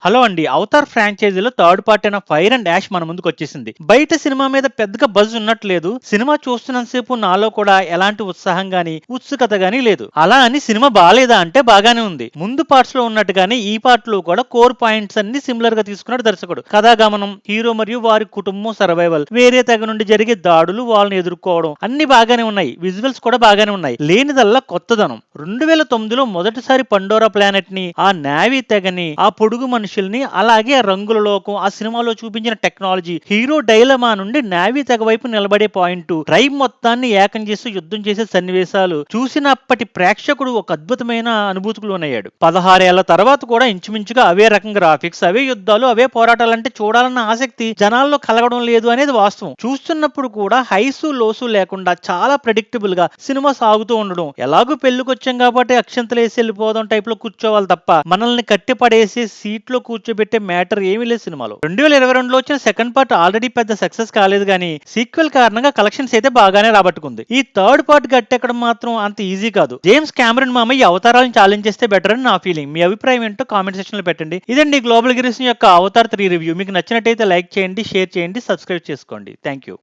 Hello అండి. 'Avatar' ఫ్రాంచైజీలో third part అయిన 'fire and ash' మన ముందుకొచ్చేసింది. బయట సినిమా మీద పెద్దగా బజ్ ఉన్నట్లేదు. సినిమా చూస్తున్నంత సేపు నాలో కూడా ఎలాంటి ఉత్సాహం గాని, ఉత్సుకత గాని లేదు. అలా అని సినిమా బాలేదా అంటే బాగానే ఉంది. ముందు పార్ట్స్ లో ఉన్నట్టుగానే ఈ పార్ట్ లో కూడా కోర్ పాయింట్స్ అన్ని సిమిలర్ గా తీసుకున్నాడు దర్శకుడు. కథాగమనం, హీరో మరియు వారి కుటుంబం సర్వైవల్, వేరే తెగ నుండి జరిగే దాడులు, వాళ్ళని ఎదుర్కోవడం అన్ని బాగానే ఉన్నాయి. విజువల్స్ కూడా బాగానే ఉన్నాయి. లేనిదల్లా కొత్తదనం. 2009లో మొదటిసారి పండోరా ప్లానెట్ ని, ఆ నావీ తెగని, ఆ పొడుగు మనుషుల్ని, అలాగే ఆ రంగుల లోకం, ఆ సినిమాలో చూపించిన టెక్నాలజీ, హీరో డైలమా నుండి నావీ తెగ వైపు నిలబడే పాయింట్, ట్రైబ్ మొత్తాన్ని ఏకం చేసి యుద్ధం చేసే సన్నివేశాలు చూసినప్పటి ప్రేక్షకుడు ఒక అద్భుతమైన అనుభూతికి లోనయ్యాడు. 16 ఏళ్ల తర్వాత కూడా ఇంచుమించుగా అవే రకం గ్రాఫిక్స్, అవే యుద్ధాలు, అవే పోరాటాలంటే చూడాలన్న ఆసక్తి జనాల్లో కలగడం లేదు అనేది వాస్తవం. చూస్తున్నప్పుడు కూడా హైసు లోసు లేకుండా చాలా ప్రెడిక్టబుల్ గా సినిమా సాగుతూ ఉండడం, ఎలాగూ పెళ్లికొచ్చాం కాబట్టి అక్షంతలు వేసి వెళ్ళిపోదాం టైప్ లో కూర్చోవాలి తప్ప మనల్ని కట్టిపడేసి సీట్ లో కూర్చోబెట్టే మ్యాటర్ ఏమీ లేదు సినిమాలో. 2022లో వచ్చిన సెకండ్ పార్ట్ ఆల్రెడీ పెద్ద సక్సెస్ కాలేదు కానీ సీక్వెల్ కారణంగా కలెక్షన్స్ అయితే బాగానే రాబట్టుకుంది. ఈ థర్డ్ పార్ట్ గట్టెక్కడం మాత్రం అంత ఈజీ కాదు. జేమ్స్ కెమెరన్ మామ ఈ అవతారాలను ఛాలెంజ్ చేస్తే బెటర్ అని నా ఫీలింగ్. మీ అభిప్రాయం ఏంటో కామెంట్ సెక్షన్ లో పెట్టండి. ఇదండి గ్లోబల్ గిరీస్ యొక్క అవతార్ 3 రివ్యూ. మీకు నచ్చినట్టయితే లైక్ చేయండి, షేర్ చేయండి, సబ్స్క్రైబ్ చేసుకోండి. Thank you.